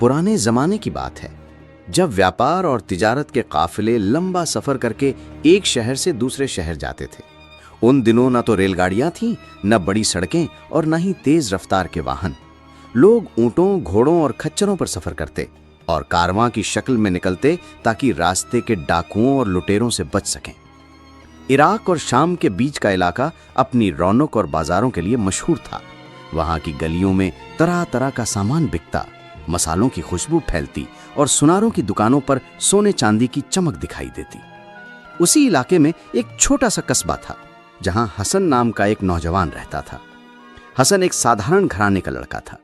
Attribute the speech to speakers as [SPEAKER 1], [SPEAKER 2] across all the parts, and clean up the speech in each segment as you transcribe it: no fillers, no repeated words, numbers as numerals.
[SPEAKER 1] पुराने जमाने की बात है, जब व्यापार और तिजारत के काफिले लंबा सफर करके एक शहर से दूसरे शहर जाते थे। उन दिनों न तो रेलगाड़ियां थीं, न बड़ी सड़कें और न ही तेज रफ्तार के वाहन। लोग ऊंटों, घोड़ों और खच्चरों पर सफर करते और कारवां की शक्ल में निकलते ताकि रास्ते के डाकुओं और लुटेरों से बच सकें। इराक और शाम के बीच का इलाका अपनी रौनक और बाजारों के लिए मशहूर था। वहां की गलियों में तरह तरह का सामान बिकता, मसालों की खुशबू फैलती और सुनारों की दुकानों पर सोने चांदी की चमक दिखाई देती। उसी इलाके में एक छोटा सा कस्बा था जहां हसन नाम का एक नौजवान रहता था। हसन एक साधारण घराने का लड़का था।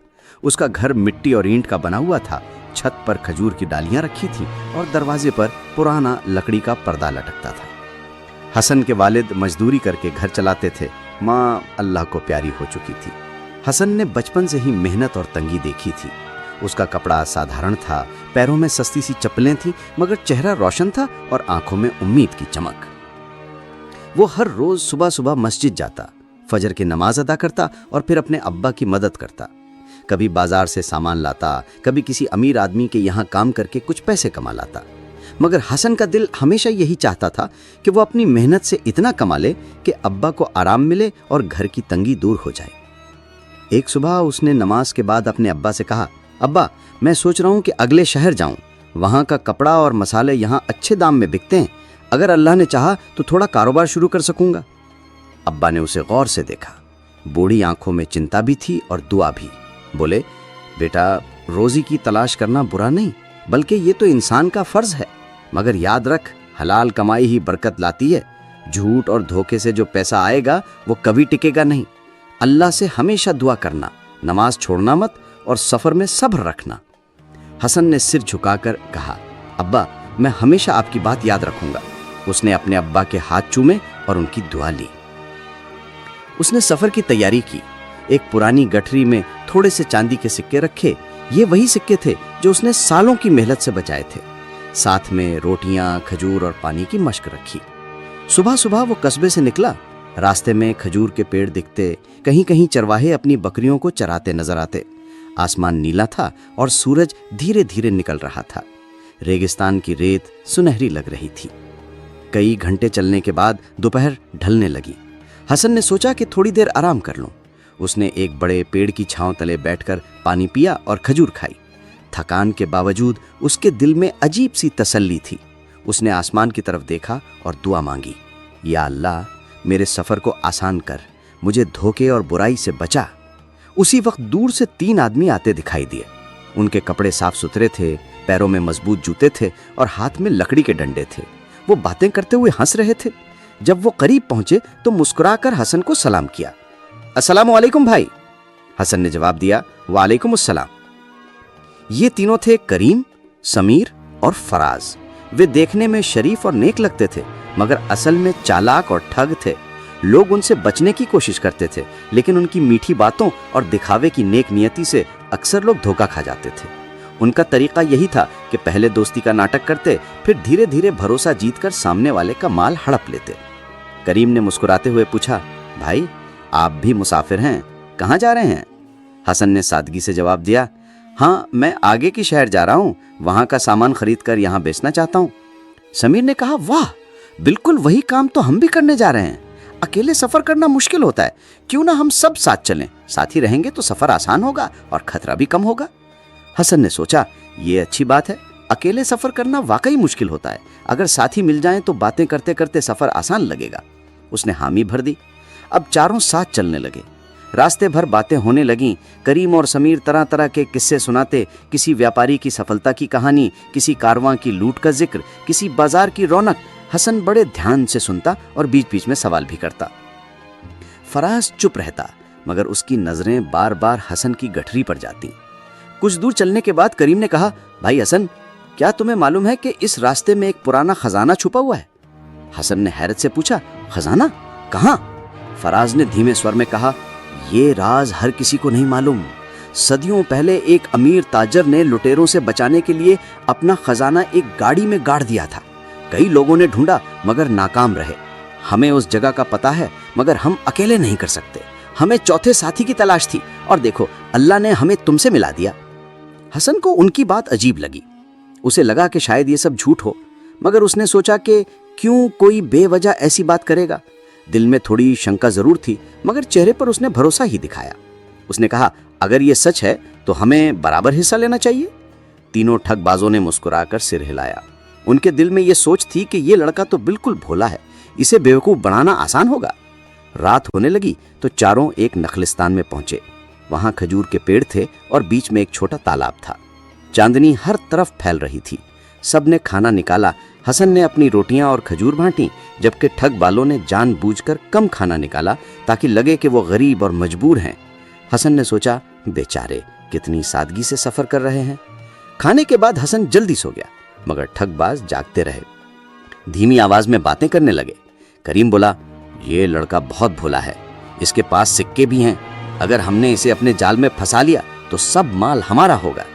[SPEAKER 1] उसका घर मिट्टी और ईंट का बना हुआ था। छत पर खजूर की डालियां रखी थीं और दरवाजे पर पुराना लकड़ी का पर्दा लटकता था। हसन के वालिद मजदूरी करके घर चलाते थे। माँ अल्लाह को प्यारी हो चुकी थी। हसन ने बचपन से ही मेहनत और तंगी देखी थी। उसका कपड़ा साधारण था, पैरों में सस्ती सी चप्पलें थीं, मगर चेहरा रोशन था और आंखों में उम्मीद की चमक। वो हर रोज सुबह सुबह मस्जिद जाता, फजर की नमाज अदा करता और फिर अपने अब्बा की मदद करता। कभी बाजार से सामान लाता, कभी किसी अमीर आदमी के यहाँ काम करके कुछ पैसे कमा लाता। मगर हसन का दिल हमेशा यही चाहता था कि वो अपनी मेहनत से इतना कमा ले कि अब्बा को आराम मिले और घर की तंगी दूर हो जाए। एक सुबह उसने नमाज के बाद अपने अब्बा से कहा, अब्बा, मैं सोच रहा हूँ कि अगले शहर जाऊँ। वहाँ का कपड़ा और मसाले यहाँ अच्छे दाम में बिकते हैं। अगर अल्लाह ने चाहा तो थोड़ा कारोबार शुरू कर सकूँगा। अब्बा ने उसे गौर से देखा। बूढ़ी आंखों में चिंता भी थी और दुआ भी। बोले, बेटा, रोजी की तलाश करना बुरा नहीं, बल्कि ये तो इंसान का फर्ज है। मगर याद रख, हलाल कमाई ही बरकत लाती है। झूठ और धोखे से जो पैसा आएगा वो कभी टिकेगा नहीं। अल्लाह से हमेशा दुआ करना, नमाज छोड़ना मत और सफर में सब्र रखना। हसन ने सिर झुकाकर कहा, अब्बा, मैं हमेशा आपकी बात याद रखूंगा। उसने अपने अब्बा के हाथ चूमे और उनकी दुआ ली। उसने सफर की तैयारी की। एक पुरानी गठरी में थोड़े से चांदी के सिक्के रखे। ये वही सिक्के थे जो उसने सालों की मेहनत से बचाए थे। साथ में रोटियां, खजूर और पानी की मश्क रखी। सुबह सुबह वो कस्बे से निकला। रास्ते में खजूर के पेड़ दिखते, कहीं कहीं चरवाहे अपनी बकरियों को चराते नजर आते। आसमान नीला था और सूरज धीरे धीरे निकल रहा था। रेगिस्तान की रेत सुनहरी लग रही थी। कई घंटे चलने के बाद दोपहर ढलने लगी। हसन ने सोचा कि थोड़ी देर आराम कर लूं। उसने एक बड़े पेड़ की छांव तले बैठकर पानी पिया और खजूर खाई। थकान के बावजूद उसके दिल में अजीब सी तसल्ली थी। उसने आसमान की तरफ देखा और दुआ मांगी, या अल्लाह, मेरे सफर को आसान कर, मुझे धोखे और बुराई से बचा। उसी वक्त दूर से 3 आदमी आते दिखाई दिए। उनके कपड़े साफ सुथरे थे, पैरों में मजबूत जूते थे और हाथ में लकड़ी के डंडे थे। वो बातें करते हुए हंस रहे थे। जब वो करीब पहुंचे तो मुस्कुराकर हसन को सलाम किया। अस्सलामु अलैकुम भाई। हसन ने जवाब दिया, वालेकुम अस्सलाम। ये तीनों थे करीम, समीर और फराज। वे देखने में शरीफ और नेक लगते थे, मगर असल में चालाक और ठग थे। लोग उनसे बचने की कोशिश करते थे, लेकिन उनकी मीठी बातों और दिखावे की नेक नियति से अक्सर लोग धोखा खा जाते थे। उनका तरीका यही था कि पहले दोस्ती का नाटक करते, फिर धीरे धीरे भरोसा जीतकर सामने वाले का माल हड़प लेते। करीम ने मुस्कुराते हुए पूछा, भाई, आप भी मुसाफिर हैं, कहाँ जा रहे हैं? हसन ने सादगी से जवाब दिया, हाँ, मैं आगे की शहर जा रहा हूँ, वहाँ का सामान खरीद कर यहाँ बेचना चाहता हूँ। समीर ने कहा, वाह, बिल्कुल वही काम तो हम भी करने जा रहे हैं। अकेले सफर करना मुश्किल होता है, क्यों ना हम सब साथ चलें। साथ ही रहेंगे तो सफर आसान होगा और खतरा भी कम होगा। हसन ने सोचा, ये अच्छी बात है। अकेले सफर करना वाकई मुश्किल होता है। अगर साथी मिल जाएं तो बातें करते करते सफर आसान लगेगा। उसने हामी भर दी। अब चारों साथ चलने लगे। रास्ते भर बातें होने लगीं। करीम और समीर तरह तरह के किस्से सुनाते, किसी व्यापारी की सफलता की कहानी, किसी कारवां की लूट का जिक्र, किसी बाजार की रौनक। हसन बड़े ध्यान से सुनता और बीच बीच में सवाल भी करता। फराज चुप रहता, मगर उसकी नजरें बार बार हसन की गठरी पर जाती। कुछ दूर चलने के बाद करीम ने कहा, भाई हसन, क्या तुम्हें मालूम है कि इस रास्ते में एक पुराना खजाना छुपा हुआ है? हसन ने हैरत से पूछा, खजाना? कहाँ? फराज ने धीमे स्वर में कहा, ये राज हर किसी को नहीं मालूम। सदियों पहले एक अमीर ताजर ने लुटेरों से बचाने के लिए अपना खजाना एक गाड़ी में गाड़ दिया था। कई लोगों ने ढूंढा मगर नाकाम रहे। हमें उस जगह का पता है, मगर हम अकेले नहीं कर सकते। हमें चौथे साथी की तलाश थी और देखो, अल्लाह ने हमें तुमसे मिला दिया। हसन को उनकी बात अजीब लगी। उसे लगा कि शायद ये सब झूठ हो, मगर उसने सोचा कि क्यों कोई बेवजह ऐसी बात करेगा। दिल में थोड़ी शंका जरूर थी, मगर चेहरे पर उसने भरोसा ही दिखाया। उसने कहा, अगर ये सच है तो हमें बराबर हिस्सा लेना चाहिए। तीनों ठगबाजों ने मुस्कुराकर सिर हिलाया। उनके दिल में ये सोच थी कि ये लड़का तो बिल्कुल भोला है, इसे बेवकूफ बनाना आसान होगा। रात होने लगी तो चारों एक नखलिस्तान में पहुंचे। वहां खजूर के पेड़ थे और बीच में एक छोटा तालाब था। चांदनी हर तरफ फैल रही थी। सबने खाना निकाला। हसन ने अपनी रोटियां और खजूर बांटी, जबकि ठग वालों ने जानबूझकर कम खाना निकाला ताकि लगे कि वो गरीब और मजबूर हैं। हसन ने सोचा, बेचारे कितनी सादगी से सफर कर रहे हैं। खाने के बाद हसन जल्दी सो गया, मगर ठगबाज जागते रहे। धीमी आवाज में बातें करने लगे। करीम बोला, ये लड़का बहुत भोला है, इसके पास सिक्के भी हैं। अगर हमने इसे अपने जाल में फंसा लिया तो सब माल हमारा होगा।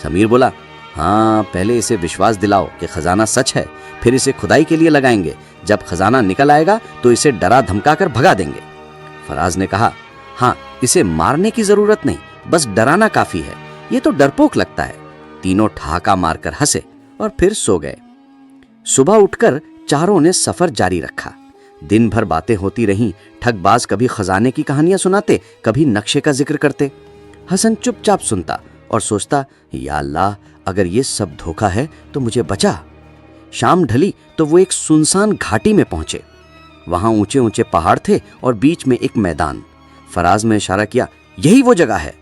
[SPEAKER 1] समीर बोला, हाँ, पहले इसे विश्वास दिलाओ कि खजाना सच है, फिर इसे खुदाई के लिए लगाएंगे। जब खजाना निकल आएगा तो इसे डरा धमका कर भगा देंगे। फराज ने कहा, हाँ, इसे मारने की जरूरत नहीं, बस डराना काफी है। ये तो डरपोक लगता है। तीनों ठहाका मारकर हंसे और फिर सो गए। सुबह उठकर चारों ने सफर जारी रखा। दिन भर बातें होती रहीं। ठगबाज कभी खजाने की कहानियां सुनाते, कभी नक्शे का जिक्र करते। हसन चुपचाप सुनता और सोचता, या अल्लाह, अगर ये सब धोखा है तो मुझे बचा। शाम ढली तो वो एक सुनसान घाटी में पहुंचे। वहां ऊंचे ऊंचे पहाड़ थे और बीच में एक मैदान। फराज में इशारा किया, यही वो जगह है।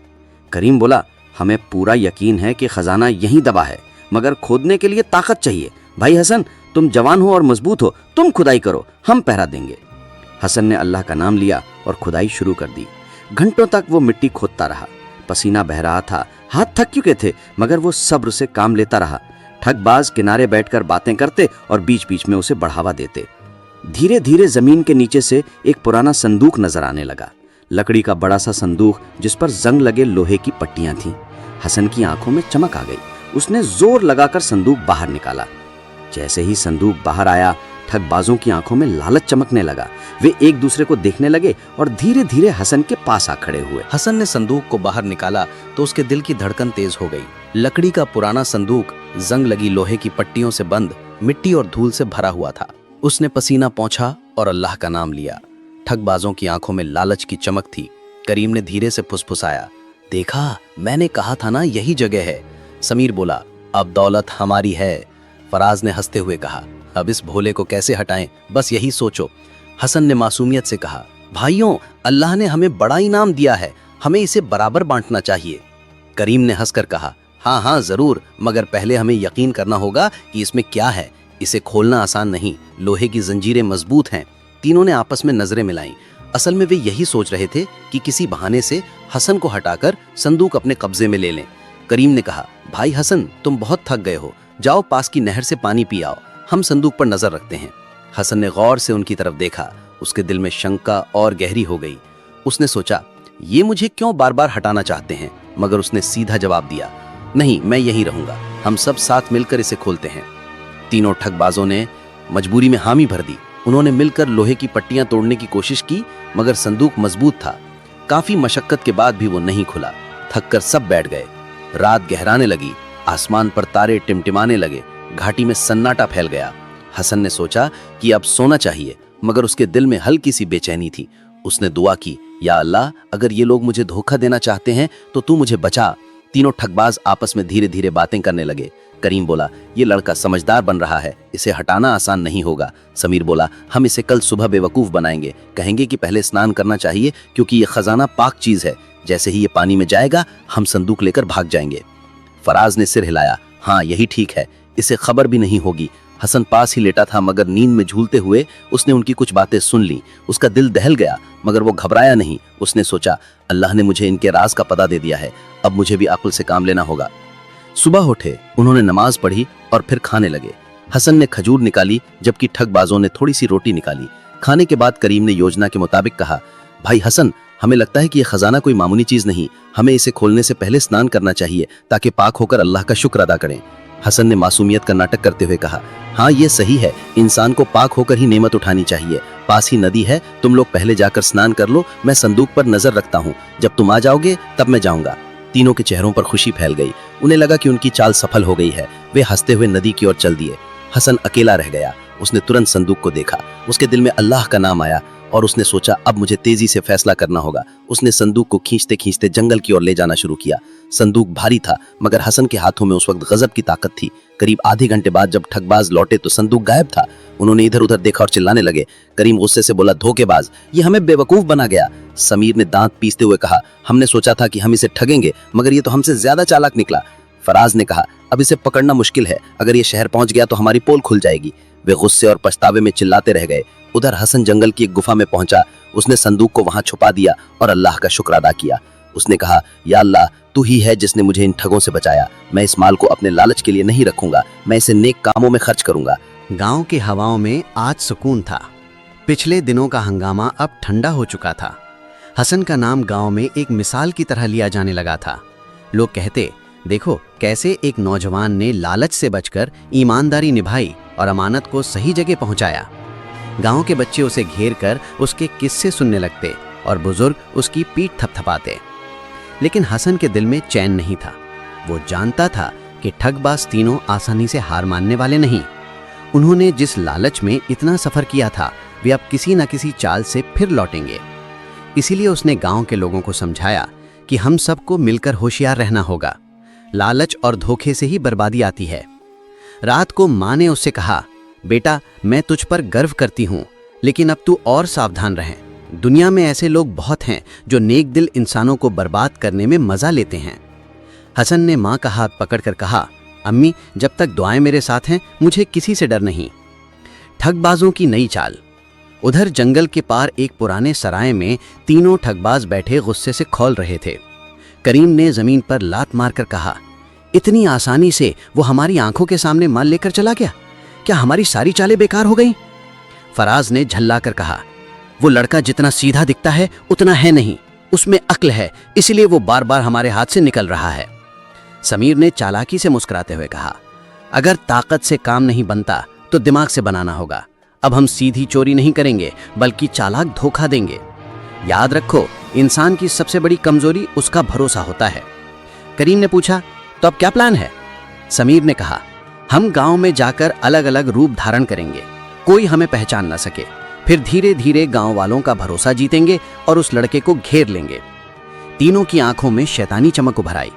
[SPEAKER 1] करीम बोला, हमें पूरा यकीन है कि खजाना यहीं दबा है, मगर खोदने के लिए ताकत चाहिए। भाई हसन, तुम जवान हो और मजबूत हो, तुम खुदाई करो, हम पहरा देंगे। हसन ने अल्लाह का नाम लिया और खुदाई शुरू कर दी। घंटों तक वो मिट्टी खोदता रहा। पसीना बह रहा था, हाथ थक चुके थे, मगर वो सब्र से काम लेता रहा। ठगबाज किनारे बैठकर बातें करते और बीच बीच में उसे बढ़ावा देते। धीरे धीरे जमीन के नीचे से एक पुराना संदूक नजर आने लगा। लकड़ी का बड़ा सा संदूक जिस पर जंग लगे लोहे की पट्टियां थीं। हसन की आंखों में चमक आ गई। उसने जोर लगाकर संदूक बाहर निकाला। जैसे ही संदूक बाहर आया, ठगबाजों की आंखों में लालच चमकने लगा। वे एक दूसरे को देखने लगे और धीरे धीरे हसन के पास आ खड़े हुए।
[SPEAKER 2] हसन ने संदूक को बाहर निकाला तो उसके दिल की धड़कन तेज हो गई। लकड़ी का पुराना संदूक जंग लगी लोहे की पट्टियों से बंद, मिट्टी और धूल से भरा हुआ था। उसने पसीना पोंछा और अल्लाह का नाम लिया। ठगबाजों की आंखों में लालच की चमक थी। करीम ने धीरे से फुसफुसाया, देखा, मैंने कहा था ना, यही जगह है। समीर बोला, अब दौलत हमारी है। फराज ने हंसते हुए कहा, अब इस भोले को कैसे हटाएं, बस यही सोचो। हसन ने मासूमियत से कहा, भाइयों, अल्लाह ने हमें बड़ा इनाम दिया है, हमें इसे बराबर बांटना चाहिए। करीम ने हंसकर कहा, हाँ हाँ जरूर, मगर पहले हमें यकीन करना होगा कि इसमें क्या है। इसे खोलना आसान नहीं, लोहे की जंजीरें मजबूत हैं। तीनों ने आपस में नजरें मिलाईं। असल में वे यही सोच रहे थे कि किसी बहाने से हसन को हटाकर संदूक अपने कब्जे में ले लें। करीम ने कहा, भाई हसन, तुम बहुत थक गए हो, जाओ पास की नहर से पानी पी आओ, हम संदूक पर नजर रखते हैं। हसन ने गौर से उनकी तरफ देखा। उसके दिल में शंका और गहरी हो गई। उसने सोचा, ये मुझे क्यों बार बार हटाना चाहते हैं, मगर उसने सीधा जवाब दिया, नहीं, मैं यहीं रहूंगा, हम सब साथ मिलकर इसे खोलते हैं। तीनों ठगबाजों ने मजबूरी में हामी भर दी। उन्होंने मिलकर लोहे की पट्टियां तोड़ने की कोशिश की, मगर संदूक मजबूत था। काफी मशक्कत के बाद भी वो नहीं खुला। थककर सब बैठ गए। रात गहराने लगी। आसमान पर तारे टिमटिमाने लगे। घाटी में सन्नाटा फैल गया। हसन ने सोचा कि अब सोना चाहिए, मगर उसके दिल में हल्की सी बेचैनी थी। उसने दुआ की, या अल्लाह, अगर ये लोग मुझे धोखा देना चाहते हैं तो तू मुझे बचा। तीनों ठगबाज आपस में धीरे धीरे बातें करने लगे। करीम बोला, ये लड़का समझदार बन रहा है, इसे हटाना आसान नहीं होगा। समीर बोला, हम इसे कल सुबह बेवकूफ बनाएंगे, कहेंगे कि पहले स्नान करना चाहिए क्योंकि ये खजाना पाक चीज है। जैसे ही ये पानी में जाएगा हम संदूक लेकर भाग जाएंगे। फराज ने सिर हिलाया, हाँ यही ठीक है, इसे खबर भी नहीं होगी। हसन पास ही लेटा था, मगर नींद में झूलते हुए उसने उनकी कुछ बातें सुन ली। उसका दिल दहल गया, मगर वो घबराया नहीं। उसने सोचा, अल्लाह ने मुझे इनके राज का पता दे दिया है, अब मुझे भी अक्ल से काम लेना होगा। सुबह उठे, उन्होंने नमाज पढ़ी और फिर खाने लगे। हसन ने खजूर निकाली, जबकि ठगबाजों ने थोड़ी सी रोटी निकाली। खाने के बाद करीम ने योजना के मुताबिक कहा, भाई हसन, हमें लगता है कि यह खजाना कोई मामूली चीज नहीं, हमें इसे खोलने से पहले स्नान करना चाहिए ताकि पाक होकर अल्लाह का शुक्र अदा करें। हसन ने मासूमियत का नाटक करते हुए कहा, हाँ ये सही है, इंसान को पाक होकर ही नेमत उठानी चाहिए। पास ही नदी है, तुम लोग पहले जाकर स्नान कर लो, मैं संदूक पर नजर रखता हूँ, जब तुम आ जाओगे तब मैं जाऊंगा। तीनों के चेहरों पर खुशी फैल गई। उन्हें लगा कि उनकी चाल सफल हो गई है। वे हंसते हुए नदी की ओर चल दिए। हसन अकेला रह गया। उसने तुरंत संदूक को देखा। उसके दिल में अल्लाह का नाम आया और उसने सोचा अब मुझे तेजी से फैसला करना होगा। उसने संदूक को खींचते खींचते जंगल की ओर ले जाना शुरू किया। संदूक भारी था, मगर हसन के हाथों में उस वक्त गजब की ताकत थी। करीब आधे घंटे बाद जब ठगबाज लौटे तो संदूक गायब था। उन्होंने इधर उधर देखा और चिल्लाने लगे। करीम गुस्से से बोला, धोखेबाज, ये हमें बेवकूफ बना गया। समीर ने दांत पीसते हुए कहा, हमने सोचा था कि हम इसे ठगेंगे, मगर ये तो हमसे ज्यादा चालाक निकला। फराज ने कहा, अब इसे पकड़ना मुश्किल है, अगर ये शहर पहुंच गया तो हमारी पोल खुल जाएगी। वे गुस्से और पछतावे में चिल्लाते रह गए। उधर हसन जंगल की एक गुफा में पहुंचा। उसने संदूक को वहां छुपा दिया और अल्लाह का शुक्र अदा किया। उसने कहा, या अल्लाह, तू ही है जिसने मुझे इन ठगों से बचाया। मैं इस माल को अपने लालच के लिए नहीं रखूंगा, मैं इसे नेक कामों में खर्च करूंगा।
[SPEAKER 1] गांव की हवाओं में आज सुकून था। पिछले दिनों का हंगामा अब ठंडा हो चुका था। हसन का नाम गांव में एक मिसाल की तरह लिया जाने लगा था। लोग कहते, देखो कैसे एक नौजवान ने लालच से बचकर ईमानदारी निभाई और अमानत को सही जगह पहुंचाया। गांव के बच्चे उसे घेर कर उसके किस्से सुनने लगते और बुजुर्ग उसकी पीठ थपथपाते। लेकिन हसन के दिल में चैन नहीं था। वो जानता था कि ठगबाज तीनों आसानी से हार मानने वाले नहीं। उन्होंने जिस लालच में इतना सफर किया था, वे अब किसी न किसी चाल से फिर लौटेंगे। इसीलिए उसने गांव के लोगों को समझाया कि हम सबको मिलकर होशियार रहना होगा। लालच और धोखे से ही बर्बादी आती है। रात को माँ ने उससे कहा, बेटा, मैं तुझ पर गर्व करती हूँ, लेकिन अब तू और सावधान रहे। दुनिया में ऐसे लोग बहुत हैं जो नेक दिल इंसानों को बर्बाद करने में मजा लेते हैं। हसन ने माँ का हाथ पकड़कर कहा, अम्मी, जब तक दुआएं मेरे साथ हैं, मुझे किसी से डर नहीं। ठगबाजों की नई चाल। उधर जंगल के पार एक पुराने सराय में तीनों ठगबाज बैठे गुस्से से खौल रहे थे। करीम ने जमीन पर लात मारकर कहा, इतनी आसानी से वो हमारी आंखों के सामने माल लेकर चला गया? क्या हमारी सारी चालें बेकार हो गईं? फराज ने झल्लाकर कहा, वो लड़का जितना सीधा दिखता है उतना है नहीं, उसमें अक्ल है, इसलिए वो बार बार हमारे हाथ से निकल रहा है। समीर ने चालाकी से मुस्कुराते हुए कहा, अगर ताकत से काम नहीं बनता तो दिमाग से बनाना होगा। अब हम सीधी चोरी नहीं करेंगे, बल्कि चालाक धोखा देंगे। याद रखो, इंसान की सबसे बड़ी कमजोरी उसका भरोसा होता है। करीम ने पूछा, तो अब क्या प्लान है? समीर ने कहा, हम गांव में जाकर अलग अलग रूप धारण करेंगे, कोई हमें पहचान न सके। फिर धीरे धीरे गांव वालों का भरोसा जीतेंगे और उस लड़के को घेर लेंगे। तीनों की आंखों में शैतानी चमक उभर आई।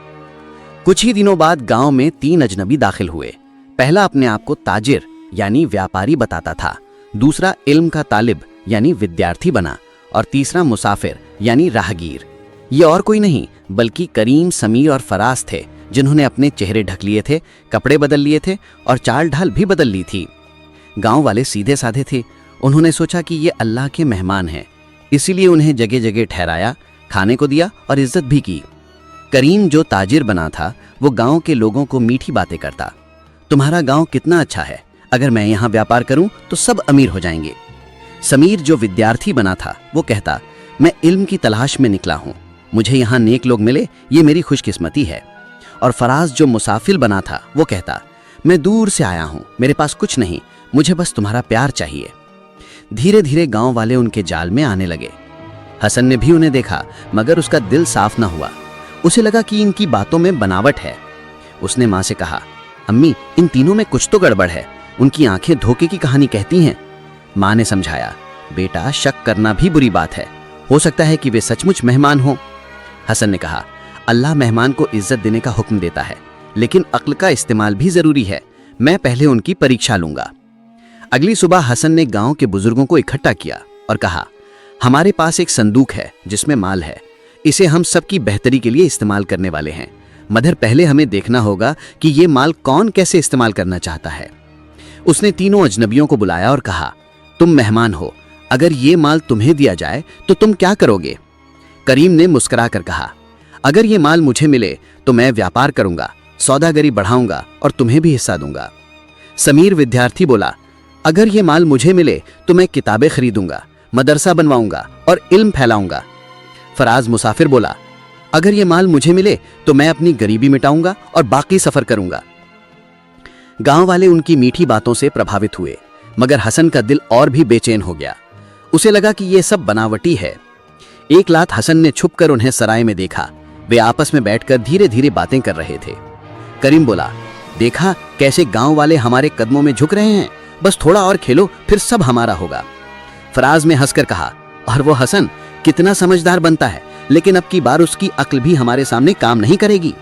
[SPEAKER 1] कुछ ही दिनों बाद गांव में 3 अजनबी दाखिल हुए। पहला अपने आप को ताजिर यानी व्यापारी बताता था, दूसरा इल्म का तालिब यानी विद्यार्थी बना, और तीसरा मुसाफिर यानी राहगीर। ये और कोई नहीं बल्कि करीम, समीर और फराज थे, जिन्होंने अपने चेहरे ढक लिए थे, कपड़े बदल लिए थे और चाल ढाल भी बदल ली थी। गांव वाले सीधे साधे थे। उन्होंने सोचा कि ये अल्लाह के मेहमान हैं, इसीलिए उन्हें जगह जगह ठहराया, खाने को दिया और इज्जत भी की। करीम जो ताजिर बना था, वो गांव के लोगों को मीठी बातें करता, तुम्हारा गांव कितना अच्छा है, अगर मैं यहाँ व्यापार करूं तो सब अमीर हो जाएंगे। समीर जो विद्यार्थी बना था, वो कहता, मैं इल्म की तलाश में निकला हूँ, मुझे यहाँ नेक लोग मिले, ये मेरी खुशकिस्मती है। और फराज जो मुसाफिर बना था, वो कहता, मैं दूर से आया हूँ, मेरे पास कुछ नहीं, मुझे बस तुम्हारा प्यार चाहिए। धीरे धीरे गांव वाले उनके जाल में आने लगे। हसन ने भी उन्हें देखा, मगर उसका दिल साफ न हुआ। उसे लगा कि इनकी बातों में बनावट है। उसने माँ से कहा, अम्मी, इन तीनों में कुछ तो गड़बड़ है, उनकी आंखें धोखे की कहानी कहती हैं। माँ ने समझाया, बेटा, शक करना भी बुरी बात है, हो सकता है कि वे सचमुच मेहमान हों। हसन ने कहा, अल्लाह मेहमान को इज्जत देने का हुक्म देता है, लेकिन अक्ल का इस्तेमाल भी जरूरी है, मैं पहले उनकी परीक्षा लूंगा। अगली सुबह हसन ने गांव के बुजुर्गों को इकट्ठा किया और कहा, हमारे पास एक संदूक है जिसमें माल है, इसे हम सबकी बेहतरी के लिए इस्तेमाल करने वाले हैं, मगर पहले हमें देखना होगा कि ये माल कौन कैसे इस्तेमाल करना चाहता है। उसने तीनों अजनबियों को बुलाया और कहा, तुम मेहमान हो, अगर ये माल तुम्हें दिया जाए तो तुम क्या करोगे? करीम ने मुस्कुरा कर कहा, अगर ये माल मुझे मिले तो मैं व्यापार करूंगा, सौदागरी बढ़ाऊंगा और तुम्हें भी हिस्सा दूंगा। समीर विद्यार्थी बोला, अगर ये माल मुझे मिले तो मैं किताबें खरीदूंगा, मदरसा बनवाऊंगा और इल्म फैलाऊंगा। फराज मुसाफिर बोला, अगर ये माल मुझे मिले तो मैं अपनी गरीबी मिटाऊंगा और बाकी सफर करूंगा। गांव वाले उनकी मीठी बातों से प्रभावित हुए, मगर हसन का दिल और भी बेचैन हो गया। उसे लगा कि ये सब बनावटी है। एक रात हसन ने छुपकर उन्हें सराय में देखा। वे आपस में बैठकर धीरे धीरे बातें कर रहे थे।
[SPEAKER 2] करीम बोला, देखा कैसे गांव वाले हमारे कदमों में झुक रहे हैं, बस थोड़ा और खेलो फिर सब हमारा होगा। फराज ने हंसकर कहा, और वो हसन कितना समझदार बनता है, लेकिन अब की बार उसकी अक्ल भी हमारे सामने काम नहीं करेगी।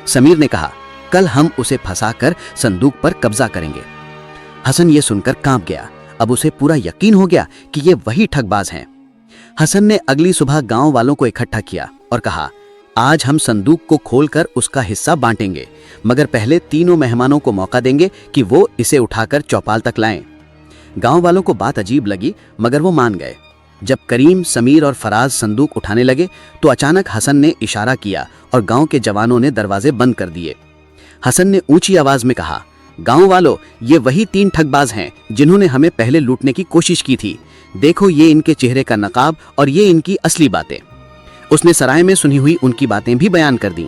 [SPEAKER 2] समीर ने कहा, कल हम उसे फंसाकर संदूक पर कब्जा करेंगे। हसन ये सुनकर कांप गया। अब उसे पूरा यकीन हो गया कि ये वही ठगबाज हैं। हसन ने अगली सुबह गांव वालों को इकट्ठा किया और कहा, आज हम संदूक को खोलकर उसका हिस्सा बांटेंगे, मगर पहले तीनों मेहमानों को मौका देंगे कि वो इसे उठाकर चौपाल तक लाएं। गांव वालों को बात अजीब लगी, मगर वो मान गए। जब करीम, समीर और फराज संदूक उठाने लगे तो अचानक हसन ने इशारा किया और गांव के जवानों ने दरवाजे बंद कर दिए। हसन ने ऊंची आवाज में कहा, गांव वालों, ये वही 3 ठगबाज हैं जिन्होंने हमें पहले लूटने की कोशिश की थी। देखो, ये इनके चेहरे का नकाब और ये इनकी असली बातें। उसने सराय में सुनी हुई उनकी बातें भी बयान कर दी।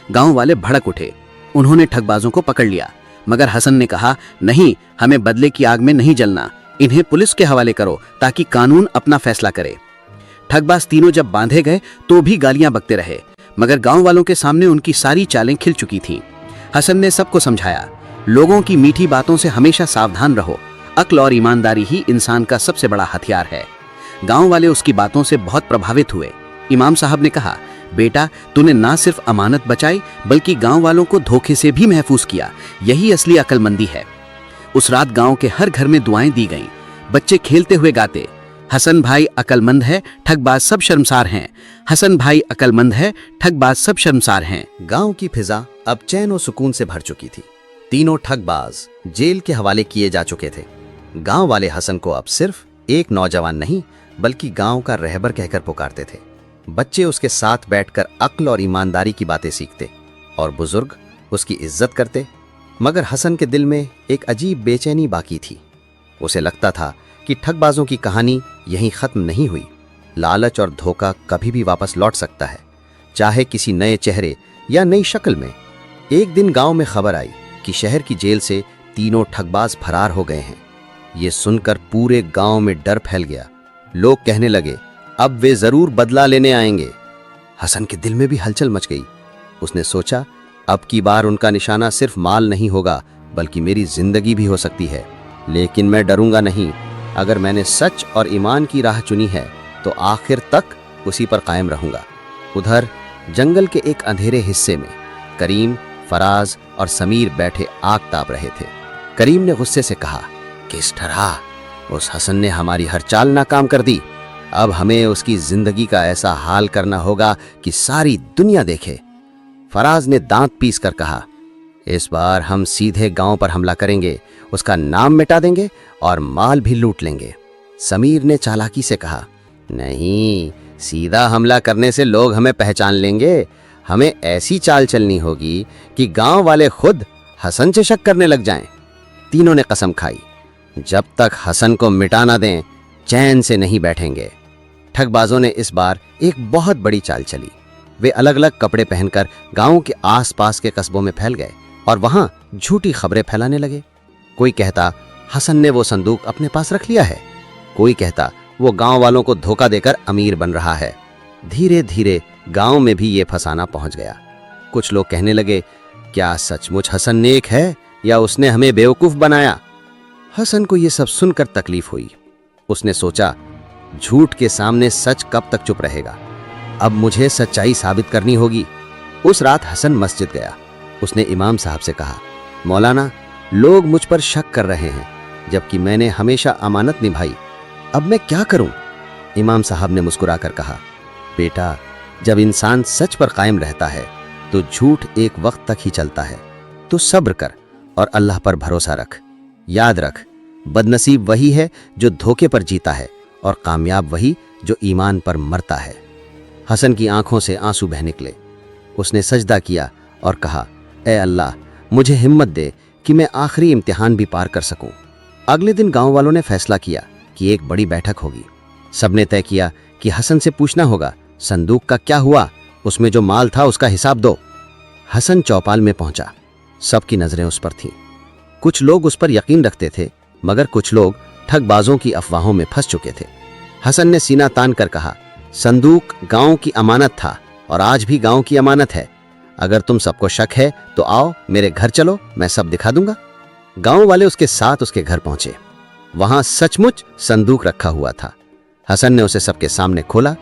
[SPEAKER 2] गांव वाले भड़क उठे। उन्होंने ठगबाजों को पकड़ लिया, मगर हसन ने कहा, नहीं, हमें बदले की आग में नहीं जलना, इन्हें पुलिस के हवाले करो ताकि कानून अपना फैसला करे। ठगबाज तीनों जब बांधे गए तो भी गालियां बकते रहे, मगर गांव वालों के सामने उनकी सारी चालें खिल चुकी थीं। हसन ने सबको समझाया, लोगों की मीठी बातों से हमेशा सावधान रहो, अक्ल और ईमानदारी ही इंसान का सबसे बड़ा हथियार है। गांव वाले उसकी बातों से बहुत प्रभावित हुए। इमाम साहब ने कहा, बेटा, तूने ना सिर्फ अमानत बचाई बल्कि गांव वालों को धोखे से भी महफूज किया, यही असली अक्लमंदी है। उस रात गांव के हर घर में दुआएं दी गईं। बच्चे खेलते हुए गाते, हसन भाई अकलमंद है, ठगबाज सब शर्मसार हैं। हसन भाई अकलमंद है, ठगबाज सब शर्मसार हैं।
[SPEAKER 1] गांव की फिजा अब चैन और सुकून से भर चुकी थी। तीनों ठगबाज जेल के हवाले किए जा चुके थे। गांव वाले हसन को अब सिर्फ एक नौजवान नहीं बल्कि गांव का रहबर कहकर पुकारते थे। बच्चे उसके साथ बैठकर अक्ल और ईमानदारी की बातें सीखते और बुजुर्ग उसकी इज्जत करते। मगर हसन के दिल में एक अजीब बेचैनी बाकी थी। उसे लगता था कि ठगबाजों की कहानी यहीं खत्म नहीं हुई। लालच और धोखा कभी भी वापस लौट सकता है, चाहे किसी नए चेहरे या नई शक्ल में। एक दिन गांव में खबर आई कि शहर की जेल से तीनों ठगबाज फरार हो गए हैं। ये सुनकर पूरे गांव में डर फैल गया। लोग कहने लगे, अब वे जरूर बदला लेने आएंगे। हसन के दिल में भी हलचल मच गई। उसने सोचा, अब की बार उनका निशाना सिर्फ माल नहीं होगा बल्कि मेरी जिंदगी भी हो सकती है। लेकिन मैं डरूंगा नहीं। अगर मैंने सच और ईमान की राह चुनी है तो आखिर तक उसी पर कायम रहूंगा। उधर जंगल के एक अंधेरे हिस्से में करीम, फराज और समीर बैठे आग ताप रहे थे। करीम ने गुस्से से कहा, किस तरह? उस हसन ने हमारी हर चाल नाकाम कर दी। अब हमें उसकी जिंदगी का ऐसा हाल करना होगा कि सारी दुनिया देखे। फराज ने दांत पीस कर कहा, इस बार हम सीधे गांव पर हमला करेंगे, उसका नाम मिटा देंगे और माल भी लूट लेंगे। समीर ने चालाकी से कहा, नहीं, सीधा हमला करने से लोग हमें पहचान लेंगे। हमें ऐसी चाल चलनी होगी कि गांव वाले खुद हसन से शक करने लग जाएं। तीनों ने कसम खाई, जब तक हसन को मिटा ना दें चैन से नहीं बैठेंगे। ठगबाजों ने इस बार एक बहुत बड़ी चाल चली। वे अलग अलग कपड़े पहनकर गांव के आसपास के कस्बों में फैल गए और वहां झूठी खबरें फैलाने लगे। कोई कहता हसन ने वो संदूक अपने पास रख लिया है, कोई कहता वो गांव वालों को धोखा देकर अमीर बन रहा है। धीरे धीरे गांव में भी ये फसाना पहुंच गया। कुछ लोग कहने लगे, क्या सचमुच हसन नेक है या उसने हमें बेवकूफ बनाया? हसन को ये सब सुनकर तकलीफ हुई। उसने सोचा, झूठ के सामने सच कब तक चुप रहेगा? अब मुझे सच्चाई साबित करनी होगी। उस रात हसन मस्जिद गया। उसने इमाम साहब से कहा, मौलाना, लोग मुझ पर शक कर रहे हैं जबकि मैंने हमेशा अमानत निभाई। अब मैं क्या करूं? इमाम साहब ने मुस्कुराकर कहा, बेटा, जब इंसान सच पर कायम रहता है तो झूठ एक वक्त तक ही चलता है। तो सब्र कर और अल्लाह पर भरोसा रख। याद रख, बदनसीब वही है जो धोखे पर जीता है और कामयाब वही जो ईमान पर मरता है। हसन की आंखों से आंसू बह निकले। उसने सजदा किया और कहा, ए अल्लाह, मुझे हिम्मत दे कि मैं आखिरी इम्तिहान भी पार कर सकूं। अगले दिन गांव वालों ने फैसला किया कि एक बड़ी बैठक होगी। सबने तय किया कि हसन से पूछना होगा, संदूक का क्या हुआ? उसमें जो माल था उसका हिसाब दो। हसन चौपाल में पहुंचा। सबकी नजरें उस पर थीं। कुछ लोग उस पर यकीन रखते थे, मगर कुछ लोग ठगबाजों की अफवाहों में फंस चुके थे। हसन ने सीना तान कर कहा, संदूक गांव की अमानत था और आज भी गांव की अमानत है। अगर तुम सबको शक है तो आओ मेरे घर चलो, मैं सब दिखा दूंगा। गांव वाले उसके साथ उसके घर पहुंचे। वहां सचमुच संदूक रखा हुआ था। हसन ने उसे सबके सामने खोला।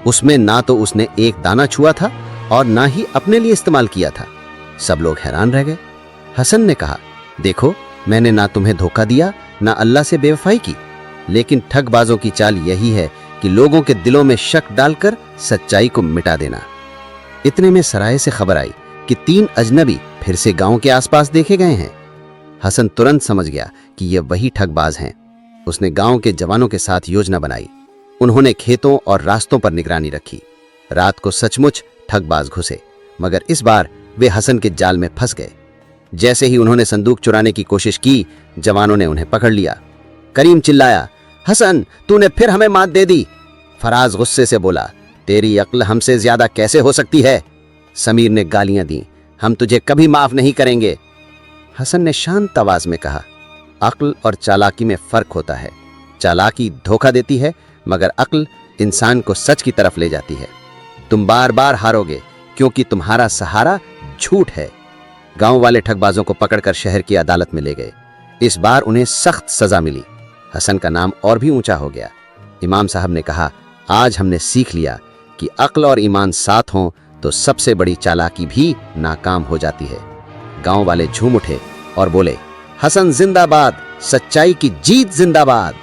[SPEAKER 1] उसमें ना तो उसने एक दाना छुआ था और ना ही अपने लिए इस्तेमाल किया था। सब लोग हैरान रह गए। हसन ने कहा, देखो, मैंने ना तुम्हें धोखा दिया ना अल्लाह से बेवफाई की, लेकिन ठगबाजों की चाल यही है कि लोगों के दिलों में शक डालकर सच्चाई को मिटा देना। इतने में सराय से खबर आई कि 3 अजनबी फिर से गांव के आसपास देखे गए हैं। हसन तुरंत समझ गया कि ये वही ठगबाज हैं। उसने गांव के जवानों के साथ योजना बनाई। उन्होंने खेतों और रास्तों पर निगरानी रखी। रात को सचमुच ठगबाज घुसे, मगर इस बार वे हसन के जाल में फंस गए। जैसे ही उन्होंने संदूक चुराने की कोशिश की, जवानों ने उन्हें पकड़ लिया। करीम चिल्लाया, हसन, तूने फिर हमें मात दे दी। फराज गुस्से से बोला, तेरी अक्ल हमसे ज्यादा कैसे हो सकती है? समीर ने गालियां दी, हम तुझे कभी माफ नहीं करेंगे। हसन ने शांत आवाज में कहा, अक्ल और चालाकी में फर्क होता है। चालाकी धोखा देती है, मगर अक्ल इंसान को सच की तरफ ले जाती है। तुम बार बार हारोगे क्योंकि तुम्हारा सहारा झूठ है। गांव वाले ठगबाजों को पकड़कर शहर की अदालत में ले गए। इस बार उन्हें सख्त सजा मिली। हसन का नाम और भी ऊंचा हो गया। इमाम साहब ने कहा, आज हमने सीख लिया कि अक्ल और ईमान साथ हों तो सबसे बड़ी चालाकी भी नाकाम हो जाती है। गांव वाले झूम उठे और बोले, हसन जिंदाबाद, सच्चाई की जीत जिंदाबाद।